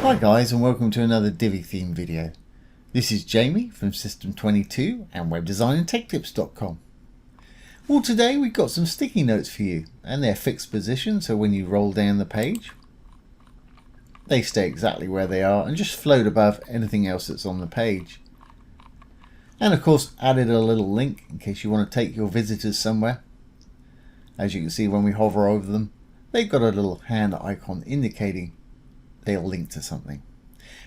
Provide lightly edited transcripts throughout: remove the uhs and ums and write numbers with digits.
Hi guys, and welcome to another Divi theme video. This is Jamie from System22 and webdesignandtechtips.com. Well, today we've got some sticky notes for you, and they're fixed position, so when you roll down the page they stay exactly where they are and just float above anything else that's on the page. And of course added a little link in case you want to take your visitors somewhere. As you can see, when we hover over them, they've got a little hand icon indicating they'll link to something.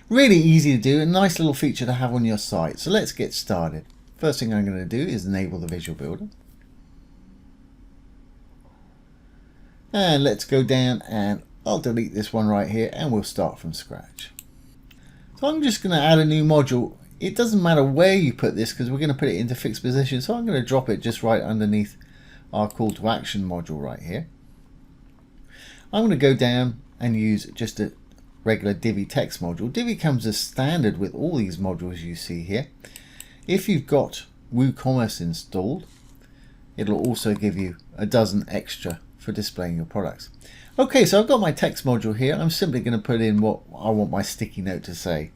Really easy to do, a nice little feature to have on your site. So let's get started. First thing I'm going to do is enable the Visual Builder. And let's go down, and I'll delete this one right here and we'll start from scratch. So I'm just going to add a new module. It doesn't matter where you put this because we're going to put it into fixed position. So I'm going to drop it just right underneath our call to action module right here. I'm going to go down and use just a regular Divi text module. Divi comes as standard with all these modules you see here. If you've got WooCommerce installed, it'll also give you a dozen extra for displaying your products. Okay, so I've got my text module here. I'm simply going to put in what I want my sticky note to say.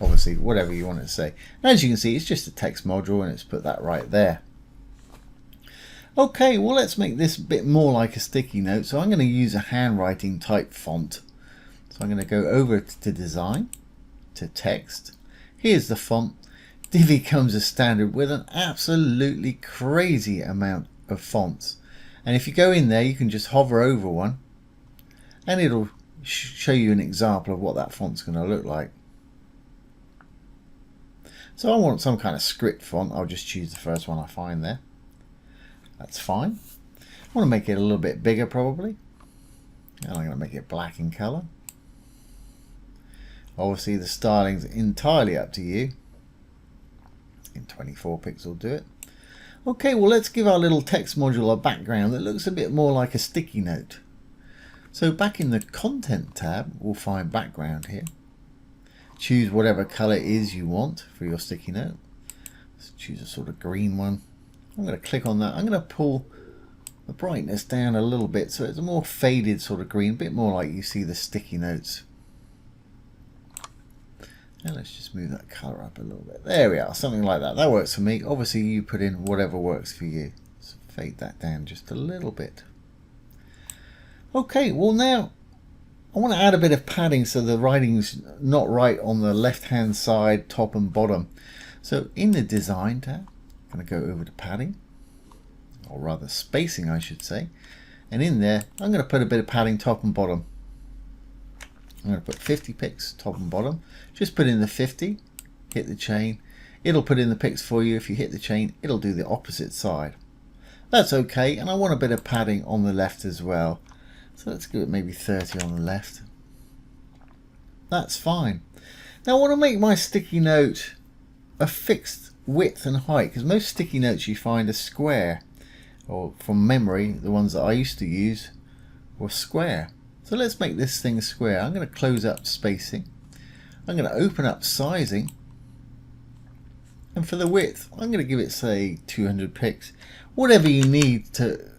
Obviously, whatever you want it to say. As you can see, it's just a text module and it's put that right there. Okay, well, let's make this a bit more like a sticky note. So I'm going to use a handwriting type font. So I'm going to go over to design, to text. Here's the font. Divi comes as standard with an absolutely crazy amount of fonts. And if you go in there, you can just hover over one and it'll show you an example of what that font's going to look like. So I want some kind of script font. I'll just choose the first one I find there. That's fine. I want to make it a little bit bigger probably. And I'm going to make it black in color. Obviously the styling's entirely up to you. In 24 pixel do it. Okay, well, let's give our little text module a background that looks a bit more like a sticky note. So back in the content tab, we'll find background here. Choose whatever color it is you want for your sticky note. Let's choose a sort of green one. I'm going to click on that. I'm going to pull the brightness down a little bit so it's a more faded sort of green, a bit more like you see the sticky notes. And let's just move that color up a little bit. There we are, something like that. That works for me. Obviously you put in whatever works for you. So fade that down just a little bit. Okay, well, now I want to add a bit of padding so the writing's not right on the left hand side, top and bottom. So in the design tab, I'm going to go over to padding, or rather spacing I should say, and in there I'm going to put a bit of padding top and bottom. I'm going to put 50 pixels top and bottom. Just put in the 50, hit the chain, it'll put in the pixels for you. If you hit the chain, it'll do the opposite side. That's okay, and I want a bit of padding on the left as well. So let's give it maybe 30 on the left. That's fine. Now I want to make my sticky note a fixed width and height, because most sticky notes you find are square, or from memory the ones that I used to use were square. So let's make this thing square. I'm going to close up spacing. I'm going to open up sizing, and for the width I'm going to give it, say, 200 pixels, whatever you need to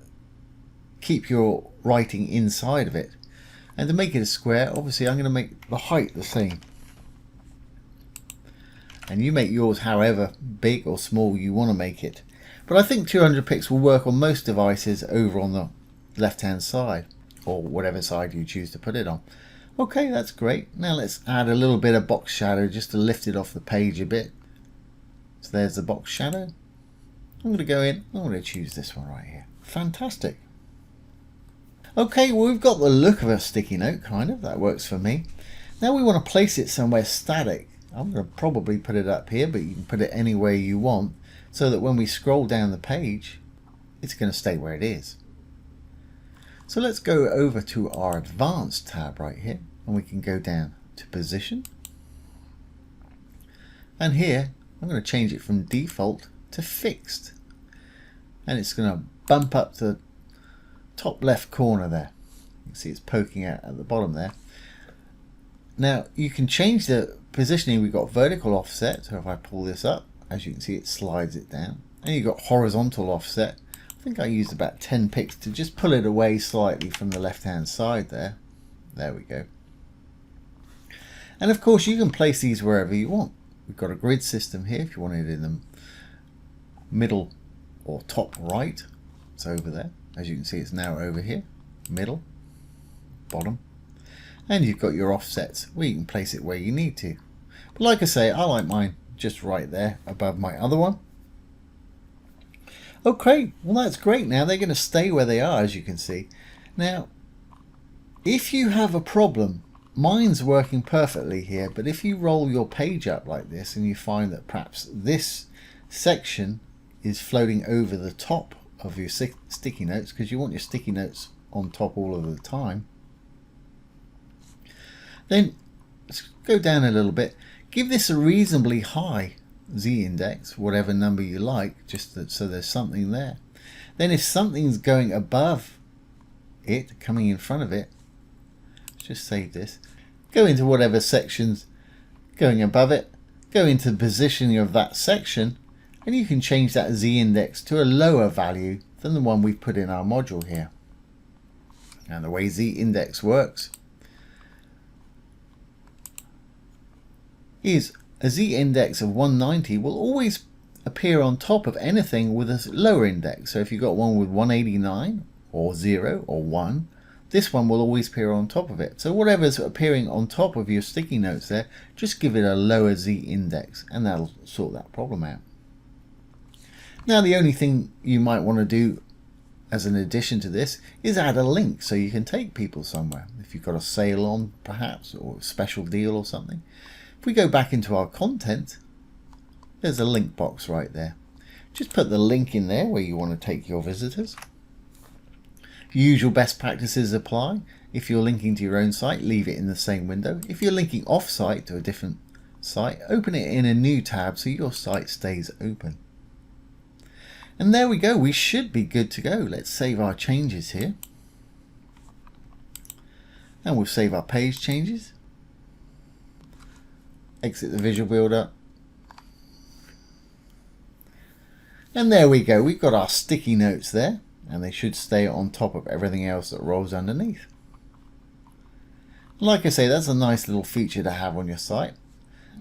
keep your writing inside of it. And to make it a square, obviously I'm going to make the height the same. And you make yours however big or small you want to make it. But I think 200 pixels will work on most devices over on the left hand side, or whatever side you choose to put it on. Okay, that's great. Now let's add a little bit of box shadow just to lift it off the page a bit. So there's the box shadow. I'm going to go in, I'm going to choose this one right here. Fantastic. Okay, well, we've got the look of a sticky note, kind of. That works for me. Now we want to place it somewhere static. I'm going to probably put it up here, but you can put it anywhere you want, so that when we scroll down the page, it's going to stay where it is. So let's go over to our advanced tab right here, and we can go down to position. And here, I'm going to change it from default to fixed. And it's going to bump up to the top left corner there. You can see it's poking out at the bottom there. Now you can change the positioning. We've got vertical offset, so if I pull this up, as you can see, it slides it down. And you've got horizontal offset I think I used about 10 picks to just pull it away slightly from the left hand side there. There we go. And of course you can place these wherever you want. We've got a grid system here if you want it in the middle or top right. It's over there. As you can see, it's now over here. Middle, bottom. And you've got your offsets where you can place it where you need to. But like I say, I like mine just right there above my other one. Okay, well that's great. Now they're going to stay where they are, as you can see. Now, if you have a problem, mine's working perfectly here, but if you roll your page up like this and you find that perhaps this section is floating over the top of your sticky notes, because you want your sticky notes on top all of the time, then let's go down a little bit. Give this a reasonably high z-index, whatever number you like, just so there's something there. Then if something's going above it, coming in front of it, just save this, go into whatever section's going above it, go into the positioning of that section, and you can change that z-index to a lower value than the one we've put in our module here. And the way z-index works is a z-index of 190 will always appear on top of anything with a lower index. So if you've got one with 189 or 0 or 1, this one will always appear on top of it. So whatever's appearing on top of your sticky notes there, just give it a lower z-index and that'll sort that problem out. Now the only thing you might want to do as an addition to this is add a link so you can take people somewhere. If you've got a sale on perhaps, or a special deal or something. If we go back into our content, there's a link box right there. Just put the link in there where you want to take your visitors. Usual best practices apply. If you're linking to your own site, leave it in the same window. If you're linking off-site to a different site, open it in a new tab so your site stays open. And there we go, we should be good to go. Let's save our changes here. And we'll save our page changes. Exit the Visual Builder. And there we go, we've got our sticky notes there, and they should stay on top of everything else that rolls underneath. Like I say, that's a nice little feature to have on your site.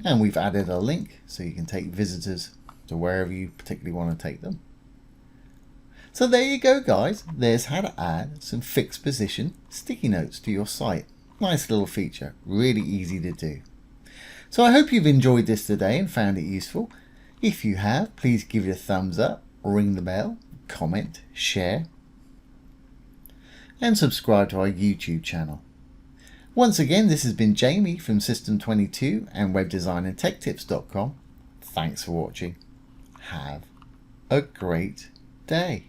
And we've added a link so you can take visitors to wherever you particularly want to take them. So there you go guys, there's how to add some fixed position sticky notes to your site. Nice little feature, really easy to do. So I hope you've enjoyed this today and found it useful. If you have, please give it a thumbs up, ring the bell, comment, share, and subscribe to our YouTube channel. Once again, this has been Jamie from System22 and webdesignandtechtips.com. Thanks for watching. Have a great day.